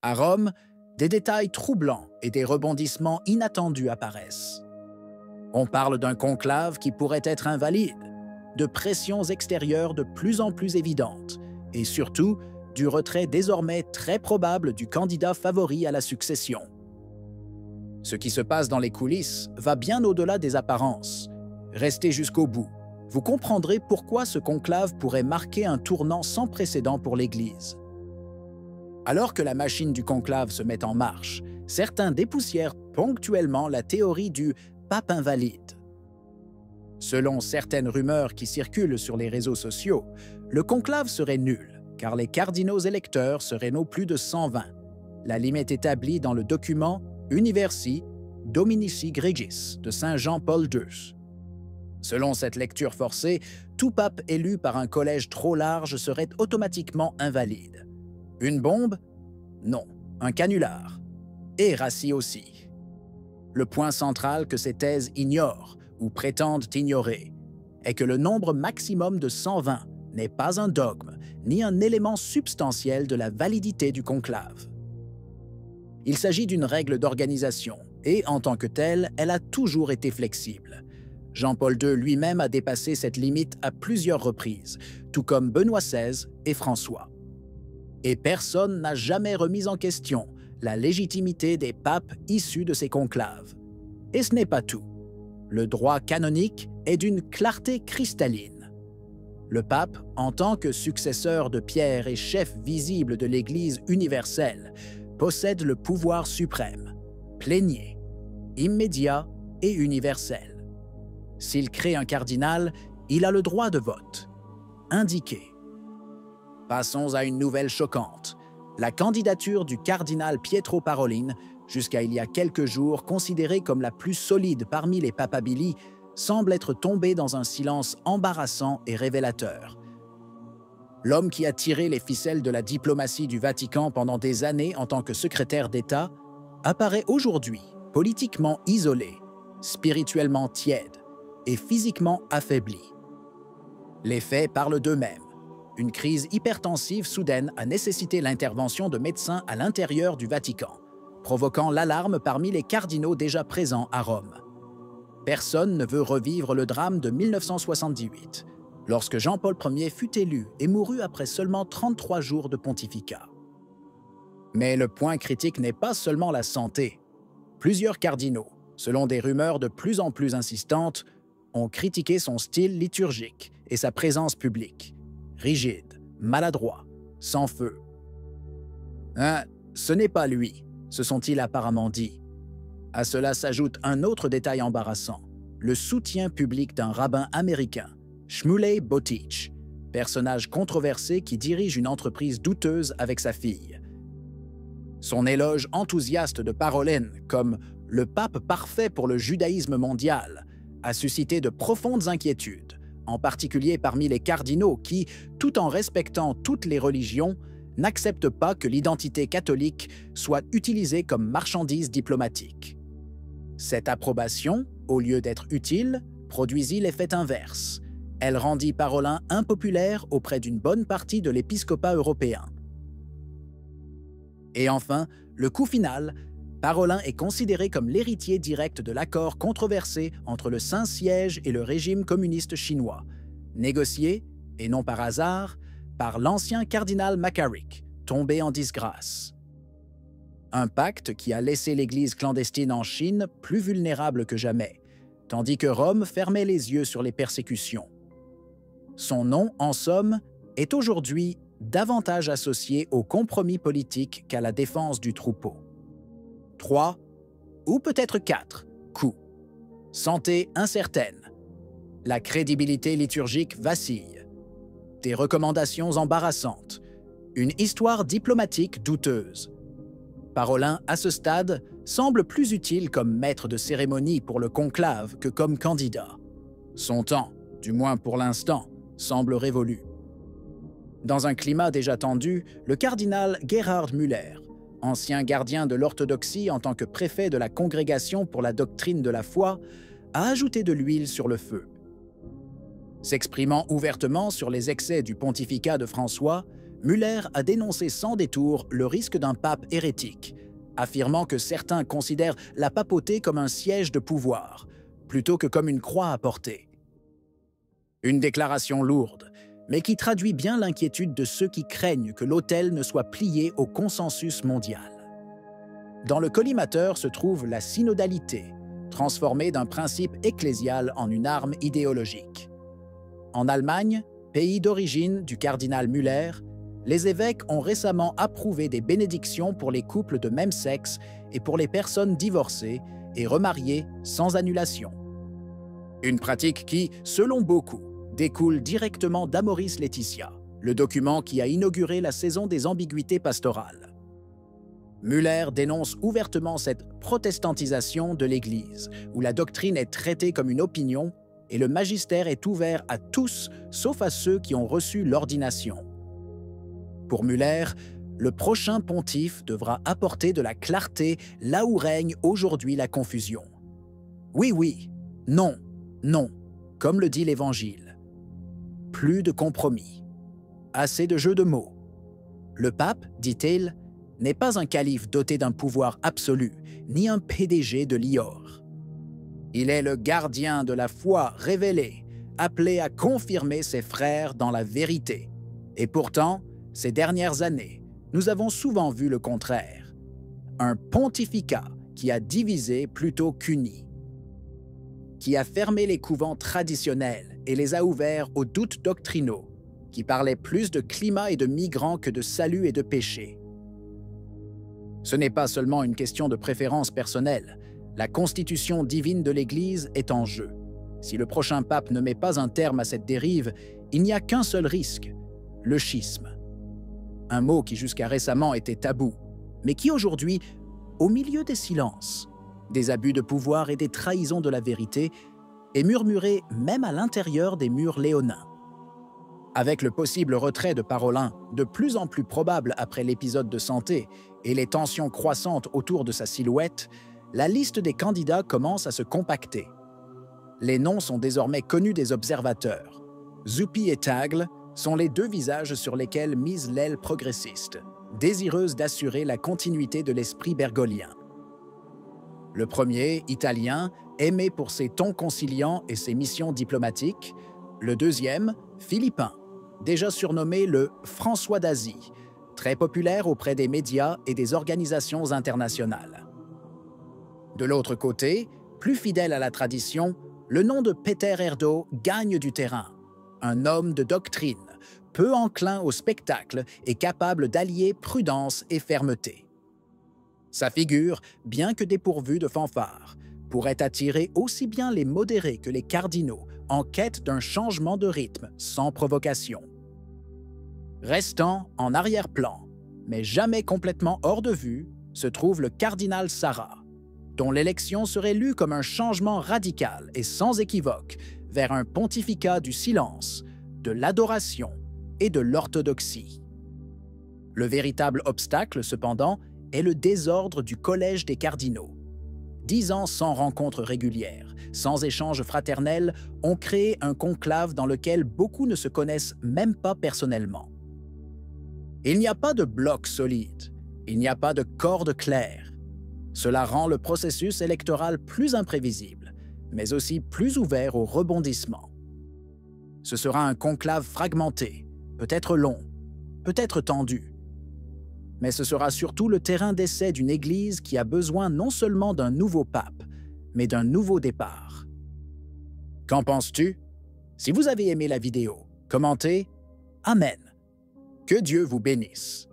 À Rome, des détails troublants et des rebondissements inattendus apparaissent. On parle d'un conclave qui pourrait être invalide, de pressions extérieures de plus en plus évidentes, et surtout du retrait désormais très probable du candidat favori à la succession. Ce qui se passe dans les coulisses va bien au-delà des apparences. Restez jusqu'au bout. Vous comprendrez pourquoi ce conclave pourrait marquer un tournant sans précédent pour l'Église. Alors que la machine du conclave se met en marche, certains dépoussièrent ponctuellement la théorie du pape invalide. Selon certaines rumeurs qui circulent sur les réseaux sociaux, le conclave serait nul, car les cardinaux électeurs seraient non plus de 120, la limite établie dans le document Universi Dominici Gregis de Saint Jean-Paul II. Selon cette lecture forcée, tout pape élu par un collège trop large serait automatiquement invalide. Une bombe? Non, un canular. Et rassis aussi. Le point central que ces thèses ignorent, ou prétendent ignorer, est que le nombre maximum de 120 n'est pas un dogme, ni un élément substantiel de la validité du conclave. Il s'agit d'une règle d'organisation, et en tant que telle, elle a toujours été flexible. Jean-Paul II lui-même a dépassé cette limite à plusieurs reprises, tout comme Benoît XVI et François. Et personne n'a jamais remis en question la légitimité des papes issus de ces conclaves. Et ce n'est pas tout. Le droit canonique est d'une clarté cristalline. Le pape, en tant que successeur de Pierre et chef visible de l'Église universelle, possède le pouvoir suprême, plénier, immédiat et universel. S'il crée un cardinal, il a le droit de vote. Indiqué. Passons à une nouvelle choquante. La candidature du cardinal Pietro Parolin, jusqu'à il y a quelques jours considérée comme la plus solide parmi les papabili, semble être tombée dans un silence embarrassant et révélateur. L'homme qui a tiré les ficelles de la diplomatie du Vatican pendant des années en tant que secrétaire d'État apparaît aujourd'hui politiquement isolé, spirituellement tiède et physiquement affaibli. Les faits parlent d'eux-mêmes. Une crise hypertensive soudaine a nécessité l'intervention de médecins à l'intérieur du Vatican, provoquant l'alarme parmi les cardinaux déjà présents à Rome. Personne ne veut revivre le drame de 1978, lorsque Jean-Paul Ier fut élu et mourut après seulement 33 jours de pontificat. Mais le point critique n'est pas seulement la santé. Plusieurs cardinaux, selon des rumeurs de plus en plus insistantes, ont critiqué son style liturgique et sa présence publique. Rigide, maladroit, sans feu. Hein, ce n'est pas lui, se sont-ils apparemment dit. À cela s'ajoute un autre détail embarrassant, le soutien public d'un rabbin américain, Shmuley Boteach, personnage controversé qui dirige une entreprise douteuse avec sa fille. Son éloge enthousiaste de Parolin comme « le pape parfait pour le judaïsme mondial » a suscité de profondes inquiétudes, en particulier parmi les cardinaux qui, tout en respectant toutes les religions, n'acceptent pas que l'identité catholique soit utilisée comme marchandise diplomatique. Cette approbation, au lieu d'être utile, produisit l'effet inverse. Elle rendit Parolin impopulaire auprès d'une bonne partie de l'épiscopat européen. Et enfin, le coup final, Parolin est considéré comme l'héritier direct de l'accord controversé entre le Saint-Siège et le régime communiste chinois, négocié, et non par hasard, par l'ancien cardinal McCarrick, tombé en disgrâce. Un pacte qui a laissé l'Église clandestine en Chine plus vulnérable que jamais, tandis que Rome fermait les yeux sur les persécutions. Son nom, en somme, est aujourd'hui davantage associé au compromis politique qu'à la défense du troupeau. 3, ou peut-être 4, coups. Santé incertaine. La crédibilité liturgique vacille. Des recommandations embarrassantes. Une histoire diplomatique douteuse. Parolin, à ce stade, semble plus utile comme maître de cérémonie pour le conclave que comme candidat. Son temps, du moins pour l'instant, semble révolu. Dans un climat déjà tendu, le cardinal Gerhard Müller, ancien gardien de l'orthodoxie en tant que préfet de la Congrégation pour la doctrine de la foi, a ajouté de l'huile sur le feu. S'exprimant ouvertement sur les excès du pontificat de François, Müller a dénoncé sans détour le risque d'un pape hérétique, affirmant que certains considèrent la papauté comme un siège de pouvoir, plutôt que comme une croix à porter. Une déclaration lourde, mais qui traduit bien l'inquiétude de ceux qui craignent que l'autel ne soit plié au consensus mondial. Dans le collimateur se trouve la synodalité, transformée d'un principe ecclésial en une arme idéologique. En Allemagne, pays d'origine du cardinal Müller, les évêques ont récemment approuvé des bénédictions pour les couples de même sexe et pour les personnes divorcées et remariées sans annulation. Une pratique qui, selon beaucoup, découle directement d'Amoris Laetitia, le document qui a inauguré la saison des ambiguïtés pastorales. Müller dénonce ouvertement cette protestantisation de l'Église, où la doctrine est traitée comme une opinion et le magistère est ouvert à tous, sauf à ceux qui ont reçu l'ordination. Pour Müller, le prochain pontife devra apporter de la clarté là où règne aujourd'hui la confusion. Oui, oui, non, non, comme le dit l'Évangile. Plus de compromis. Assez de jeux de mots. Le pape, dit-il, n'est pas un calife doté d'un pouvoir absolu, ni un PDG de l'IOR. Il est le gardien de la foi révélée, appelé à confirmer ses frères dans la vérité. Et pourtant, ces dernières années, nous avons souvent vu le contraire. Un pontificat qui a divisé plutôt qu'uni, qui a fermé les couvents traditionnels et les a ouverts aux doutes doctrinaux, qui parlaient plus de climat et de migrants que de salut et de péché. Ce n'est pas seulement une question de préférence personnelle. La constitution divine de l'Église est en jeu. Si le prochain pape ne met pas un terme à cette dérive, il n'y a qu'un seul risque, le schisme. Un mot qui jusqu'à récemment était tabou, mais qui aujourd'hui, au milieu des silences, des abus de pouvoir et des trahisons de la vérité, est murmuré même à l'intérieur des murs léonins. Avec le possible retrait de Parolin, de plus en plus probable après l'épisode de santé, et les tensions croissantes autour de sa silhouette, la liste des candidats commence à se compacter. Les noms sont désormais connus des observateurs. Zuppi et Tagle sont les deux visages sur lesquels mise l'aile progressiste, désireuse d'assurer la continuité de l'esprit bergolien. Le premier, italien, aimé pour ses tons conciliants et ses missions diplomatiques. Le deuxième, philippin, déjà surnommé le François d'Asie, très populaire auprès des médias et des organisations internationales. De l'autre côté, plus fidèle à la tradition, le nom de Peter Erdo gagne du terrain. Un homme de doctrine, peu enclin au spectacle et capable d'allier prudence et fermeté. Sa figure, bien que dépourvue de fanfare, pourrait attirer aussi bien les modérés que les cardinaux en quête d'un changement de rythme sans provocation. Restant en arrière-plan, mais jamais complètement hors de vue, se trouve le cardinal Sarah, dont l'élection serait lue comme un changement radical et sans équivoque vers un pontificat du silence, de l'adoration et de l'orthodoxie. Le véritable obstacle, cependant, est le désordre du collège des cardinaux. 10 ans sans rencontres régulières, sans échanges fraternels, ont créé un conclave dans lequel beaucoup ne se connaissent même pas personnellement. Il n'y a pas de bloc solide, il n'y a pas de corde claire. Cela rend le processus électoral plus imprévisible, mais aussi plus ouvert aux rebondissements. Ce sera un conclave fragmenté, peut-être long, peut-être tendu. Mais ce sera surtout le terrain d'essai d'une Église qui a besoin non seulement d'un nouveau pape, mais d'un nouveau départ. Qu'en penses-tu? Si vous avez aimé la vidéo, commentez « Amen ». Que Dieu vous bénisse.